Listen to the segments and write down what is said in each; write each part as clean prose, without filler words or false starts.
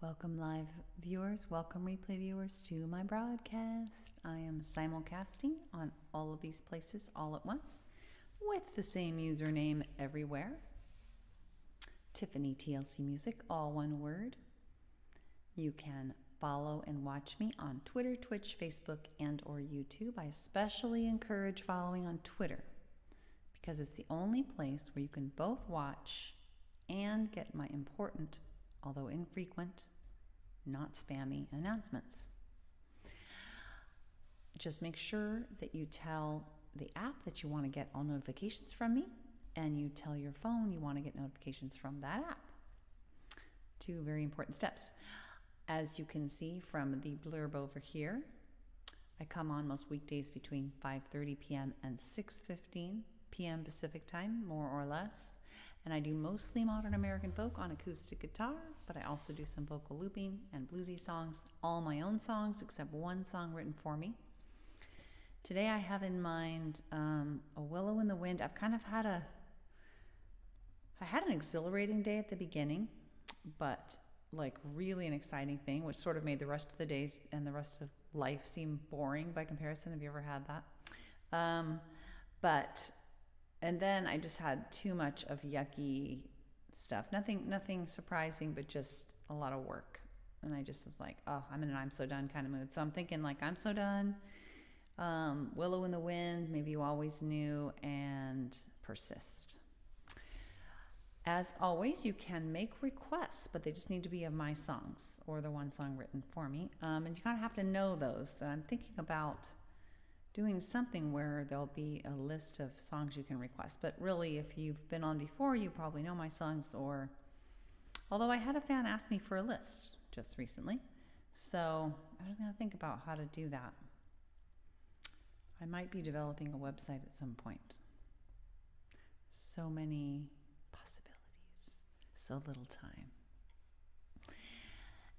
Welcome live viewers, welcome replay viewers to my broadcast. I am simulcasting on all of these places all at once with the same username everywhere. Tiffany TLC Music, all one word. You can follow and watch me on Twitter, Twitch, Facebook, and or YouTube. I especially encourage following on Twitter because it's the only place where you can both watch and get my important, although infrequent, not spammy announcements. Just make sure that you tell the app that you want to get all notifications from me, and you tell your phone you want to get notifications from that app. Two very important steps. As you can see from the blurb over here, I come on most weekdays between 5:30 p.m. and 6:15 p.m. Pacific time, more or less. And I do mostly modern American folk on acoustic guitar, but I also do some vocal looping and bluesy songs, all my own songs except one song written for me. Today I have in mind a Willow in the Wind. I had an exhilarating day at the beginning, but like really an exciting thing, which sort of made the rest of the days and the rest of life seem boring by comparison. Have you ever had that? And then I just had too much of yucky stuff. Nothing surprising, but just a lot of work. And I just was like, oh, I'm in an I'm so done kind of mood. So I'm thinking like, I'm so done. Willow in the Wind, Maybe You Always Knew, and Persist. As always, you can make requests, but they just need to be of my songs or the one song written for me. And you kind of have to know those. I'm thinking about doing something where there'll be a list of songs you can request. But really, if you've been on before, you probably know my songs, although I had a fan ask me for a list just recently. So I don't know, think about how to do that. I might be developing a website at some point. So many possibilities, so little time.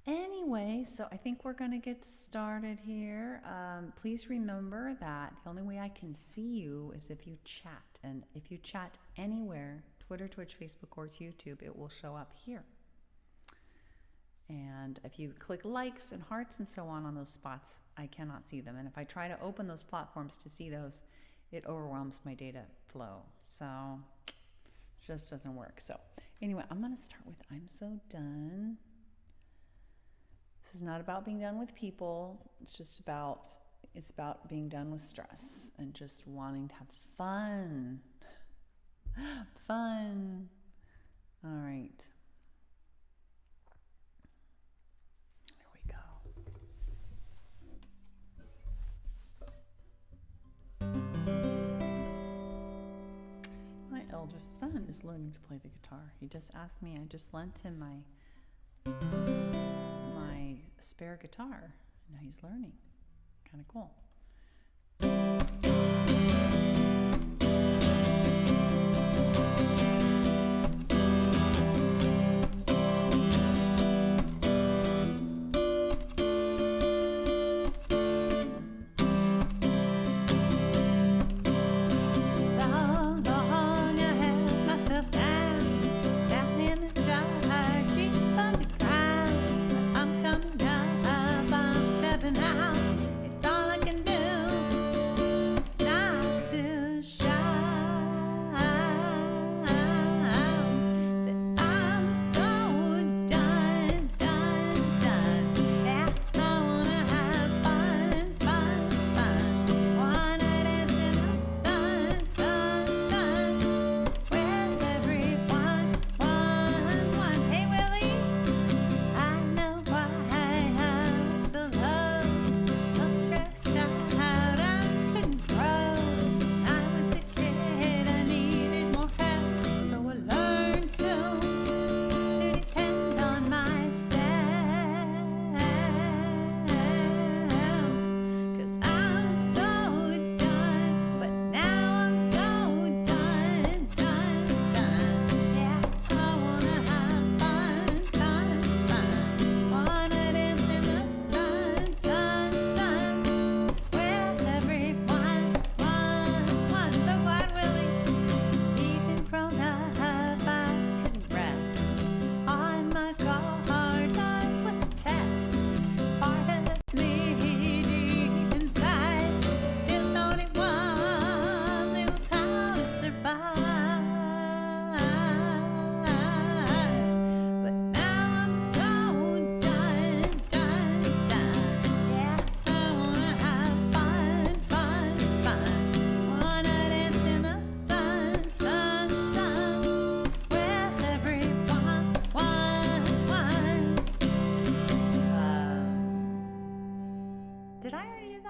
Anyway, so I think we're going to get started here. Please remember that the only way I can see you is if you chat. And if you chat anywhere, Twitter, Twitch, Facebook, or YouTube, it will show up here. And if you click likes and hearts and so on those spots, I cannot see them. And if I try to open those platforms to see those, it overwhelms my data flow. So it just doesn't work. So anyway, I'm going to start with I'm So Done. This is not about being done with people. It's about being done with stress and just wanting to have fun. Fun. All right. Here we go. My eldest son is learning to play the guitar. He just asked me, I just lent him my spare guitar. Now he's learning. Kind of cool. It's all I can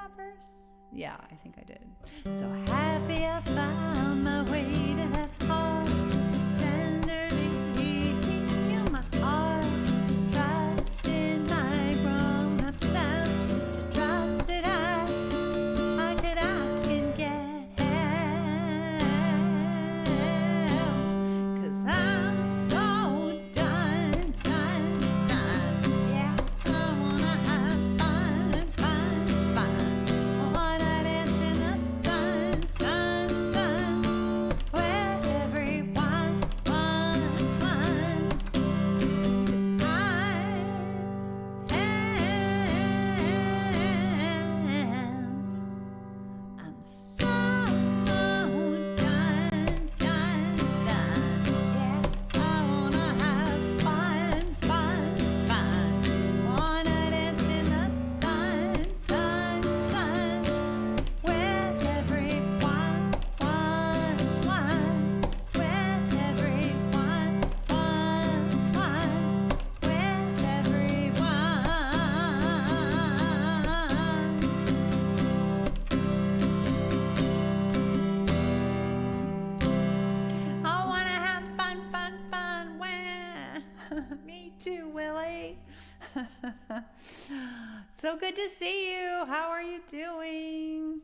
that verse? Yeah, I think I did. So happy I found my way to that heart, tenderly heal my heart. Trust in my grown-up self, to trust that I could ask and get help. 'Cause I'm so done. Yeah, I wanna have fun. Wanna dance in the sun, with everyone. 'Cause I'm so done. Yeah, I wanna have fun. Wanna dance in the sun, with everyone. With everyone. With everyone. I wanna have fun. Me too, Willie. So good to see you. How are you doing?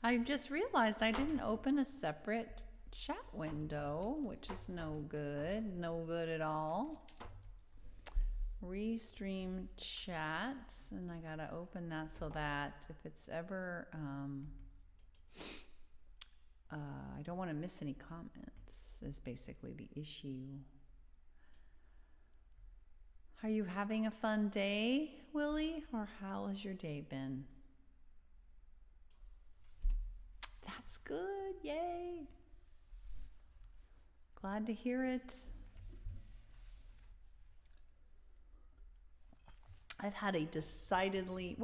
I just realized I didn't open a separate chat window, which is no good at all. Restream chat, and I gotta open that so that if it's ever, I don't want to miss any comments, is basically the issue. Are you having a fun day, Willie, or how has your day been? That's good, yay. Glad to hear it. I've had a decidedly,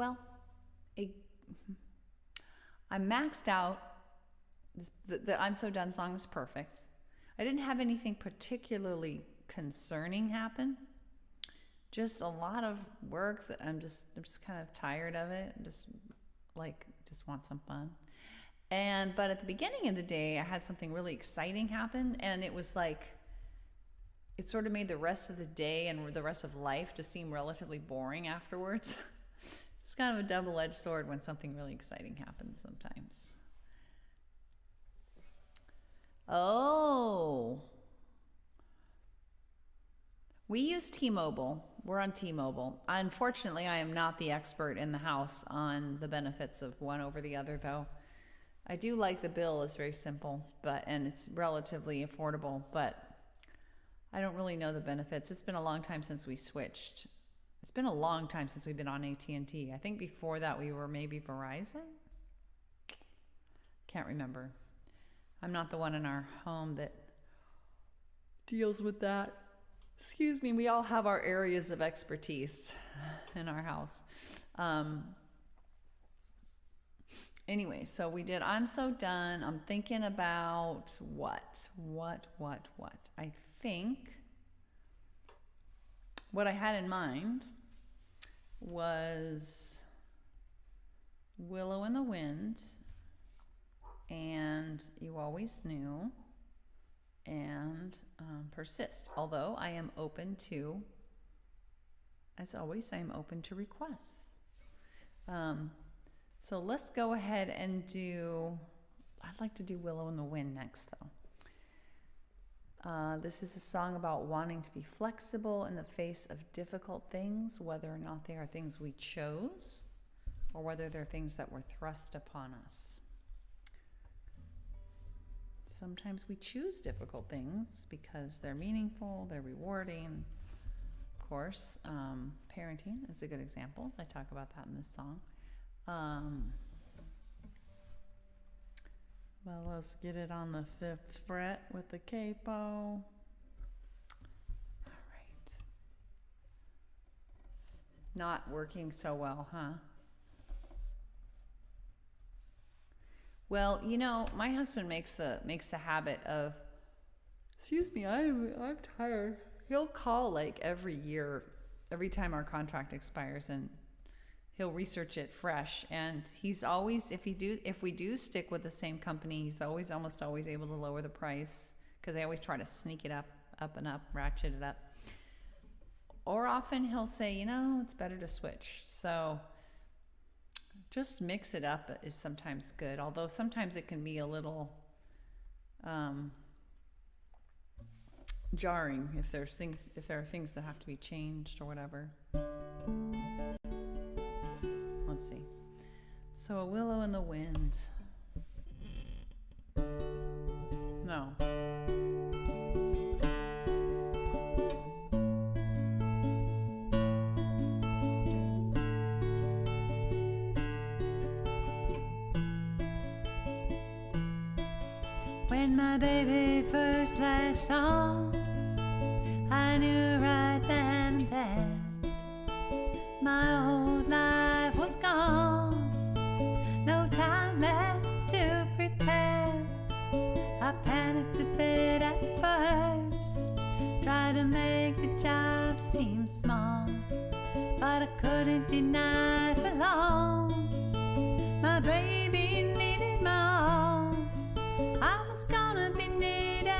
I maxed out. The I'm So Done song is perfect. I didn't have anything particularly concerning happen. Just a lot of work that I'm just kind of tired of it. Just want some fun. But at the beginning of the day, I had something really exciting happen, and it was like, it sort of made the rest of the day and the rest of life to seem relatively boring afterwards. It's kind of a double-edged sword when something really exciting happens sometimes. Oh. We use T-Mobile. We're on T-Mobile. Unfortunately, I am not the expert in the house on the benefits of one over the other, though. I do like the bill. It's very simple, and it's relatively affordable, but I don't really know the benefits. It's been a long time since we switched. It's been a long time since we've been on AT&T. I think before that we were maybe Verizon? Can't remember. I'm not the one in our home that deals with that. Excuse me, we all have our areas of expertise in our house. Anyway, so we did I'm So Done. I'm thinking about what? I think what I had in mind was Willow in the Wind and You Always Knew and Persist. Although I am open to, as always, I am open to requests. So let's go ahead and I'd like to do Willow in the Wind next, though. This is a song about wanting to be flexible in the face of difficult things, whether or not they are things we chose or whether they're things that were thrust upon us. Sometimes we choose difficult things because they're meaningful, they're rewarding. Of course, parenting is a good example. I talk about that in this song. Well, let's get it on the 5th fret with the capo. All right. Not working so well, huh? Well, you know, my husband makes the habit of, excuse me, I'm tired. He'll call like every year, every time our contract expires, and he'll research it fresh, and he's always, if we do stick with the same company, he's almost always able to lower the price, because they always try to sneak it up and up, ratchet it up. Or often he'll say, it's better to switch. So just mix it up is sometimes good, although sometimes it can be a little jarring if there are things that have to be changed or whatever. Let's see. So a willow in the wind. No. When my baby first latched on, I knew right then and there my old life was gone. No time left to prepare. I panicked a bit at first, tried to make the job seem small, but I couldn't deny for long. My baby needed more. I was gonna be needed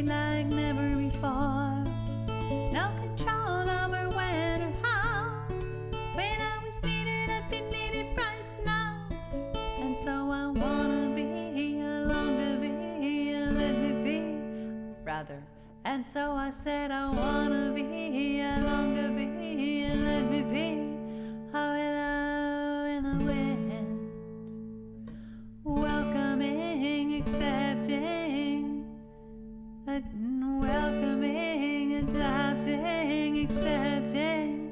like never before. No control over when or how. When I was needed, I'd be needed right now. And so I wanna be, I long to be, let me be, rather. And so I said I wanna be, I long to be, let me be. Oh, hello in the wind, welcoming, accepting, welcoming, adopting, accepting.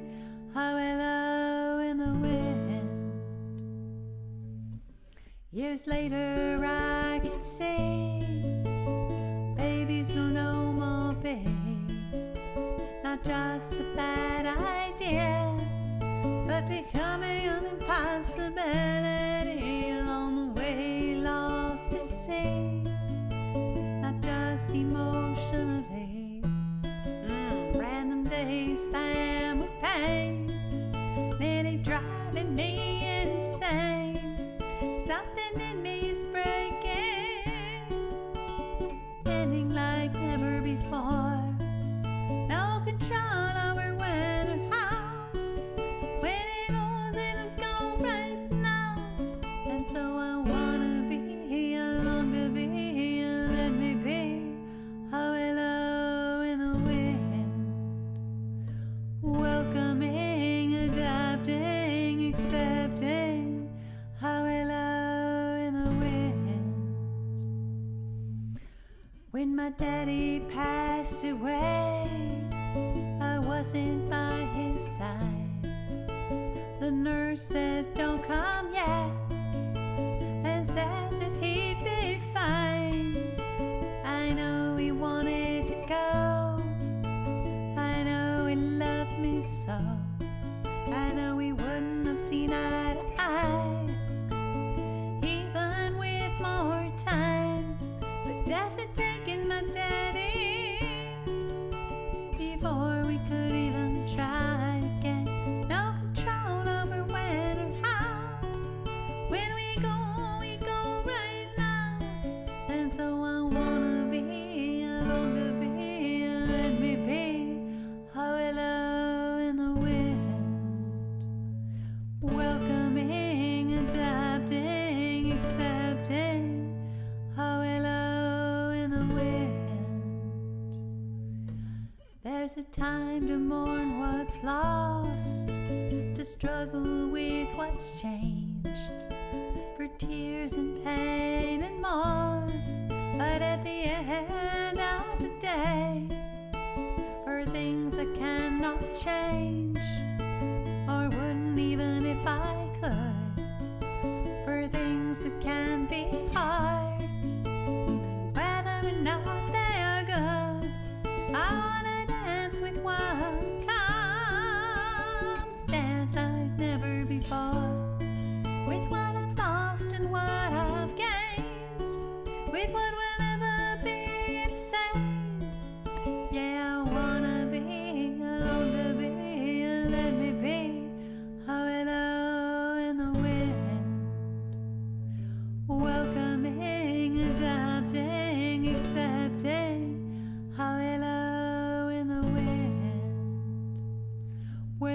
Oh, hello in the wind. Years later I can see babies no more big, not just a bad idea, but becoming an impossibility along the way, lost at sea, not just emotionally. Random days slammed with pain, nearly driving me insane. Something in me is breaking, ending like never before. No control over when or how. When it goes, it'll go right now. And so I wanna be, I long to be, let me be. Oh, hello in the wind, welcoming, adapting, accepting. Oh, hello in the wind. When my daddy passed away, I wasn't by his side. The nurse said, don't come yet, and said that he'd be fine. I know he wanted to go, I know he loved me so, I know he wouldn't have seen eye to eye, even with more time. But death had taken my daddy before we could even try again. No control over when or how. When we go right now. And so I wanna be, I long to be, let me be. Oh, hello in the wind, welcoming, adapting, accepting. Oh, hello in the wind. There's a time to mourn what's lost, to struggle with what's changed, for tears and pain and more. But at the end of the day, for things I cannot change, or wouldn't even if I could, for things that can be hard, whether or not they are good, I wanna dance with what comes, dance like never before, with what I've lost and what I've gained, with what will ever be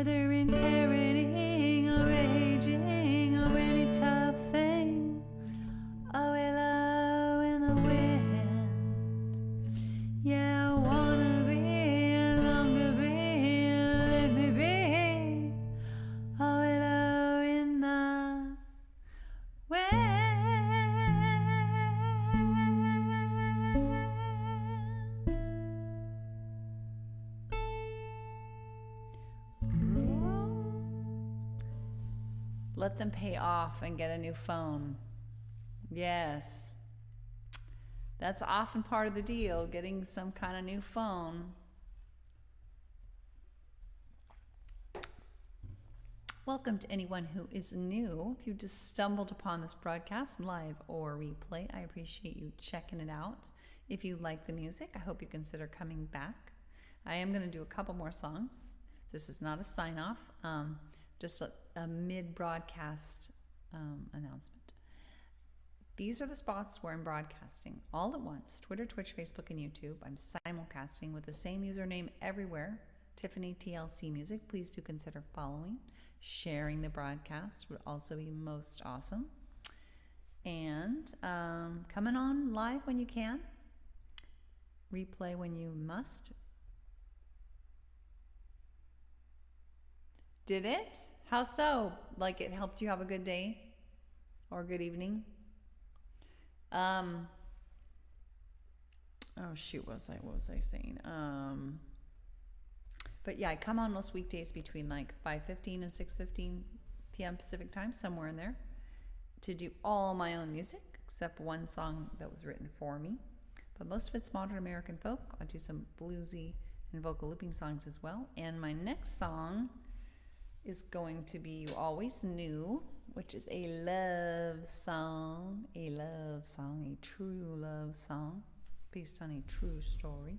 further inheriting or raging or any tough thing. A willow in the wind. Yeah, I wanna be, long to be, let me be. A willow in the wind. Let them pay off and get a new phone. Yes. That's often part of the deal, getting some kind of new phone. Welcome to anyone who is new. If you just stumbled upon this broadcast, live or replay, I appreciate you checking it out. If you like the music, I hope you consider coming back. I am going to do a couple more songs. This is not a sign-off, just a mid-broadcast announcement. These are the spots where I'm broadcasting all at once: Twitter, Twitch, Facebook, and YouTube. I'm simulcasting with the same username everywhere, Tiffany TLC Music. Please do consider following. Sharing the broadcast would also be most awesome. And coming on live when you can. Replay when you must. Did it? How so? Like it helped you have a good day or good evening? Oh shoot, what was I saying? But yeah, I come on most weekdays between like 5:15 and 6:15 p.m. Pacific time, somewhere in there, to do all my own music, except one song that was written for me. But most of it's modern American folk. I do some bluesy and vocal looping songs as well. And my next song is going to be You Always Knew, which is a love song, a true love song, based on a true story.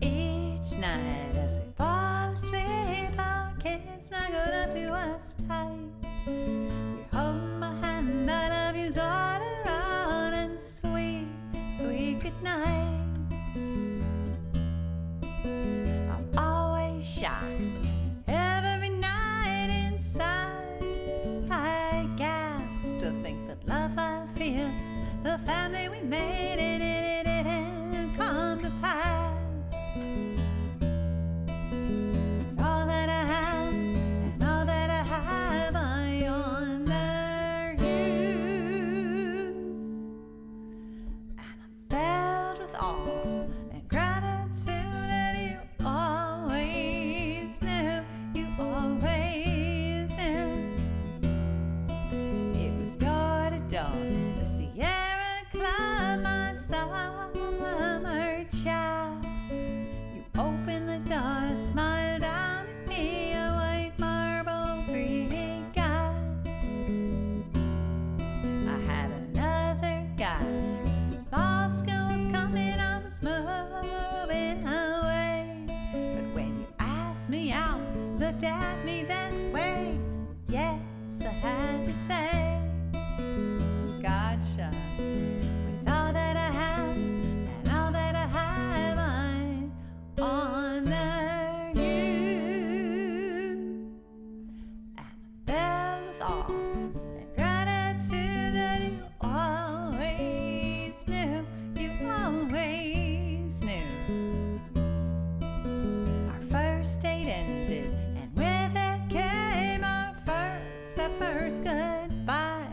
Each night as we fall asleep, our kids snuggled up to us tight. You hold my hand, I love you's all around, and sweet, sweet good nights. I'm always shocked every night inside. I gasp to think that love I feel, the family we made, and it didn't come to pass. All that I have and all that I have, I honor you. And I'm filled with awe and gratitude that you always knew, you always knew. It was door to door, the Sierra Club, my summer child. You opened the door, smiled down at me, a white marble Greek god. I had another guy from law school coming, I was moving away. But when you asked me out, looked at me that way, yes, I had to say, gotcha. With all that I have and all that I have, I honor you. And I'm filled with awe and gratitude that you always knew, you always knew. Our first date ended, and with it came our first goodbye.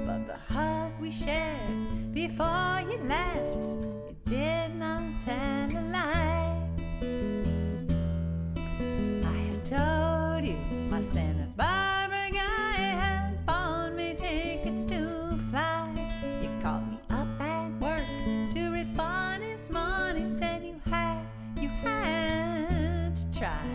But the hug we shared before you left, you did not tell a lie. I had told you my Santa Barbara guy had bought me tickets to fly. You called me up at work to refund his money, said you had to try.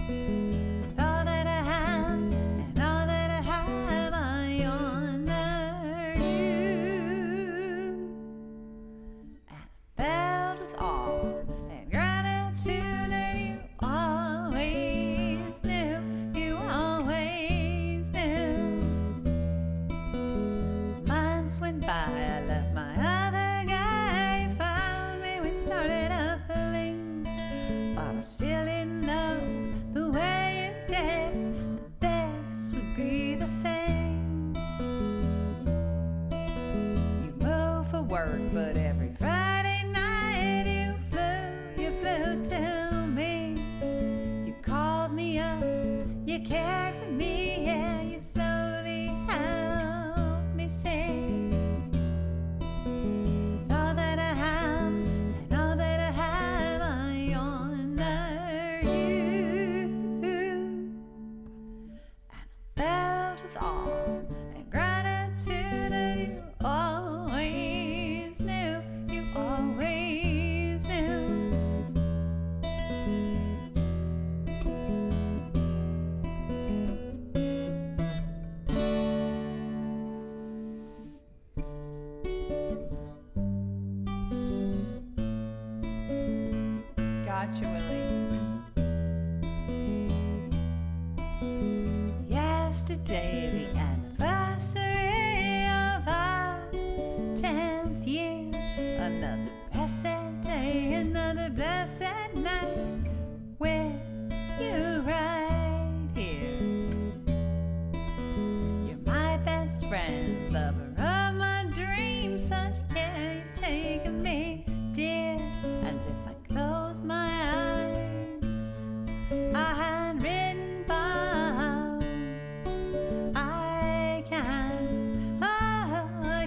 With all that I have and all that I have, I honor you. And filled with awe and gratitude that you always knew, you always knew. months went by, I left my other guy. He found me, we started a fling. But I still didn't know the way you did. This would be the thing. You move for work, but every Friday night you flew to me. You called me up, you cared for me, yeah, you slowly helped me sing. All that I have and all that I have, I honor you. And I'm filled with awe and gratitude that you always knew, you always knew. Gotcha, Willie. Yesterday, the anniversary of our 10th year. Another blessed day, another blessed night with you right here. You're my best friend, lover of my dreams, such care you take of me, dear. And if I close my eyes, I had written vows. I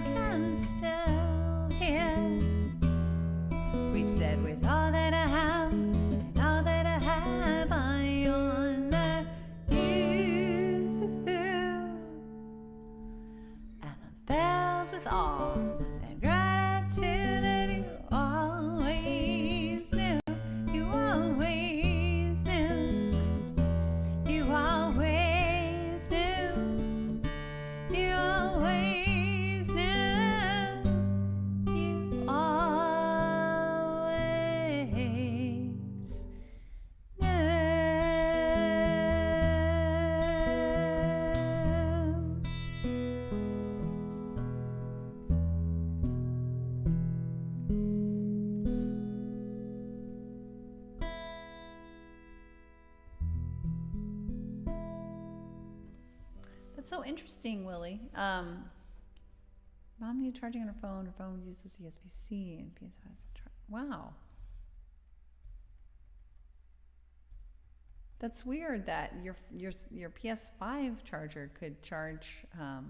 can still hear. We said, with all that I have and all that I have, I honor you. And I'm filled with awe and gratitude that you always knew, you always knew, you always knew, you always knew, you always That's so interesting, Willie. Mom needed charging on her phone. Her phone uses USB-C and PS5. Wow. That's weird that your PS5 charger could charge. I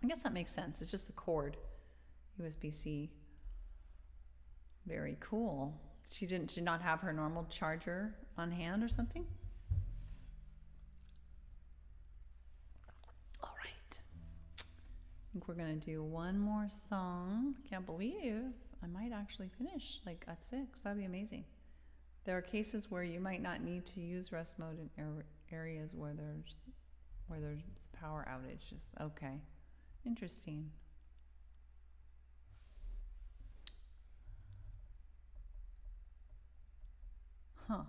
guess that makes sense. It's just the cord, USB-C. Very cool. She did not have her normal charger on hand or something? All right. I think we're going to do one more song. Can't believe I might actually finish like at 6. That'd be amazing. There are cases where you might not need to use rest mode in areas where there's power outages. Okay. Interesting. Huh.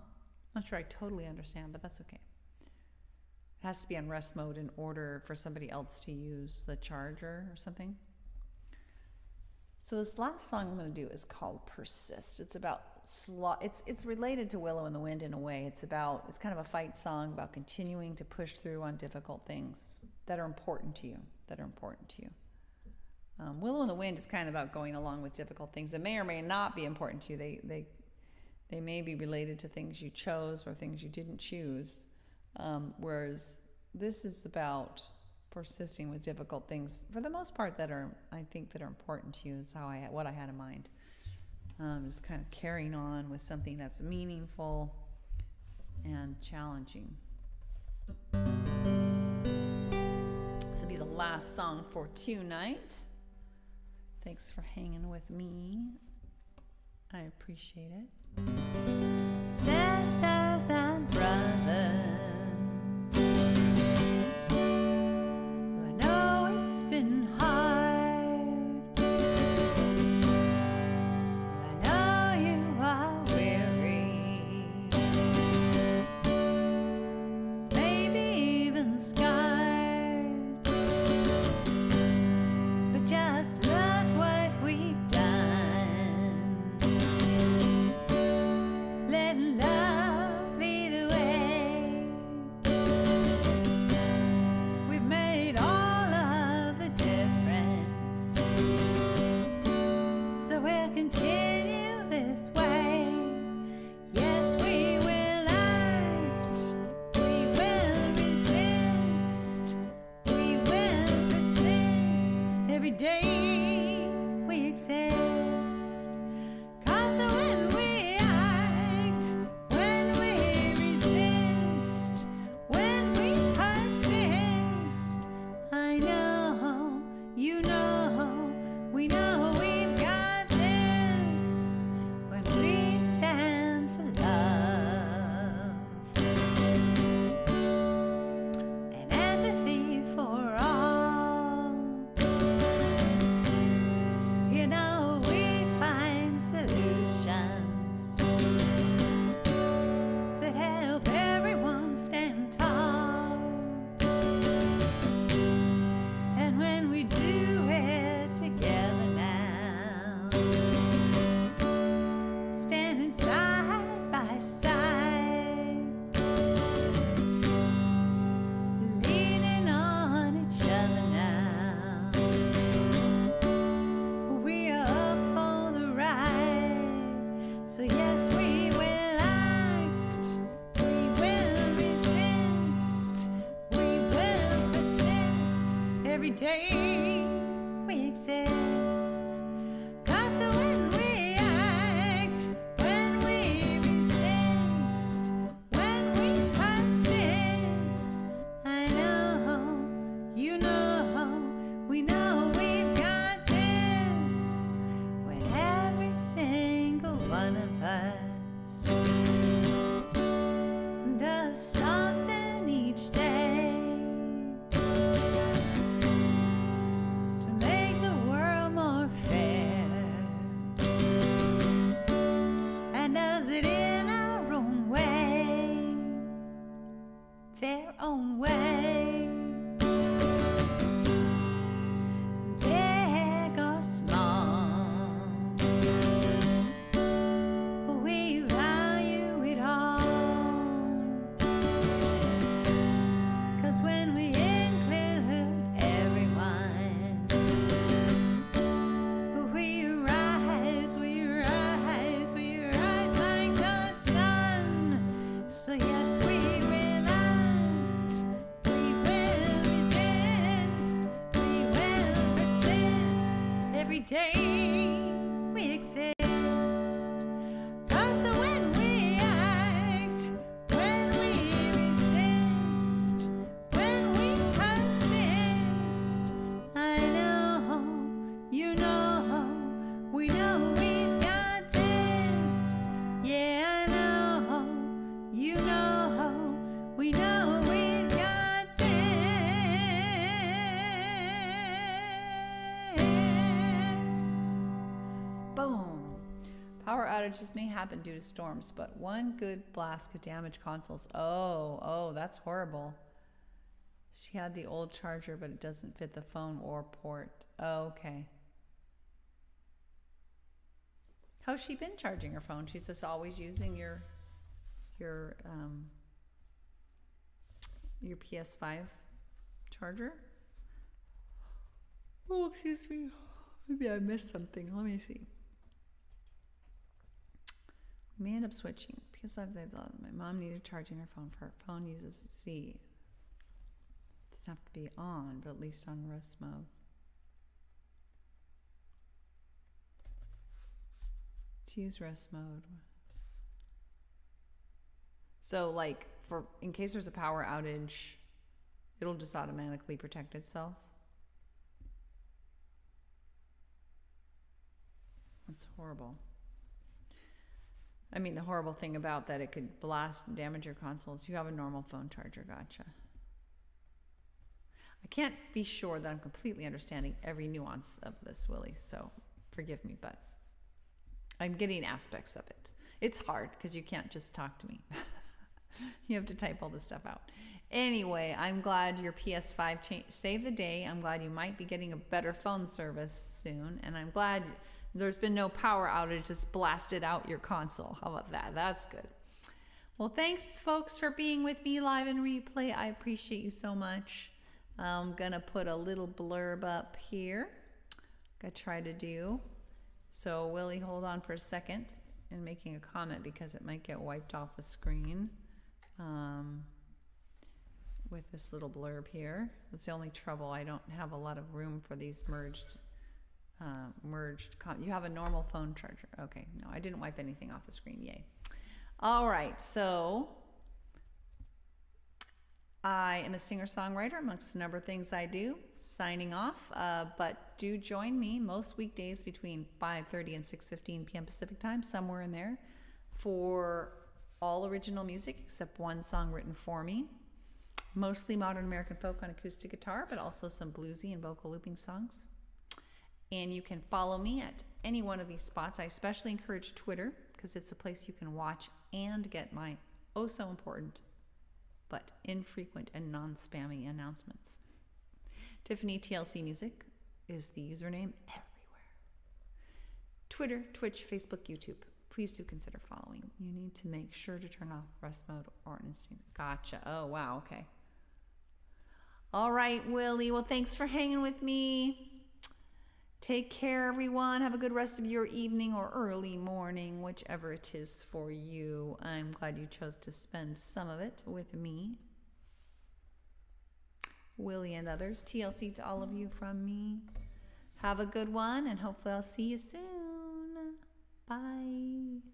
Not sure I totally understand, but that's okay. It has to be on rest mode in order for somebody else to use the charger or something. So this last song I'm going to do is called Persist. It's about it's related to Willow in the Wind in a way. It's kind of a fight song about continuing to push through on difficult things that are important to you. Willow in the Wind is kind of about going along with difficult things that may or may not be important to you. They may be related to things you chose or things you didn't choose. Whereas this is about persisting with difficult things for the most part that are important to you. Is what I had in mind. Just kind of carrying on with something that's meaningful and challenging. This will be the last song for tonight. Thanks for hanging with me. I appreciate it. Sisters and brothers, I know it's been hard. I know you are weary, maybe even scarred. continue this way. Yes, we will act, we will resist, we will persist every day we exist. 'Cause when we act, when we resist, when we persist, I know, you know, we know we've got this when we stand for love and empathy for all. You know, we find solutions that help everyone stand tall. And when we do it together now, standing side by side, leaning on each other now, we are up for the ride. So yes, we will act, we will resist, we will persist every day we exist. 'Cause when we act, when we resist, when we persist, I know, you know, we know we've got this when every single one of us does something each day to make the world more fair, and does it in our own way, their own way, big or small. We value it all, 'cause when we include everyone, we rise, we rise, we rise like the sun. So yes, we will act, we will resist, we will persist every day we exist. 'Cause when we act, when we resist, when we persist, I know, you know, we know we've got this. Yeah, I know, you know, we know we've got this. Boom. Power outages may happen due to storms, but one good blast could damage consoles. Oh, that's horrible. She had the old charger, but it doesn't fit the phone or port. Oh, okay. How's she been charging her phone? She's just always using your PS5 charger? Oh, excuse me. Maybe I missed something. Let me see. We may end up switching. PS5, my mom needed charging her phone. For her phone uses C. It doesn't have to be on, but at least on rest mode. To use rest mode. So like in case there's a power outage, it'll just automatically protect itself. That's horrible. I mean, the horrible thing about that, it could blast and damage your consoles. You have a normal phone charger, gotcha. I can't be sure that I'm completely understanding every nuance of this, Willie, so forgive me, but I'm getting aspects of it. It's hard because you can't just talk to me. You have to type all this stuff out. Anyway, I'm glad your PS5 saved the day. I'm glad you might be getting a better phone service soon, and I'm glad there's been no power outage just blasted out your console. How about that? That's good. Well, thanks, folks, for being with me live in replay. I appreciate you so much. I'm going to put a little blurb up here. I'm going to try to do. So Willie, hold on for a second and making a comment because it might get wiped off the screen with this little blurb here. That's the only trouble. I don't have a lot of room for these merged. You have a normal phone charger. Okay, no, I didn't wipe anything off the screen. Yay. All right, so I am a singer-songwriter amongst a number of things I do. Signing off, but do join me most weekdays between 5:30 and 6:15 p.m. Pacific time, somewhere in there, for all original music except one song written for me. Mostly modern American folk on acoustic guitar, but also some bluesy and vocal looping songs. And you can follow me at any one of these spots. I especially encourage Twitter because it's a place you can watch and get my oh so important but infrequent and non-spammy announcements. Tiffany TLC Music is the username everywhere. Twitter, Twitch, Facebook, YouTube. Please do consider following. You need to make sure to turn off rest mode or an instant. Gotcha. Oh, wow. Okay. All right, Willie. Well, thanks for hanging with me. Take care, everyone. Have a good rest of your evening or early morning, whichever it is for you. I'm glad you chose to spend some of it with me. Willie and others. TLC to all of you from me. Have a good one, and hopefully I'll see you soon. Bye.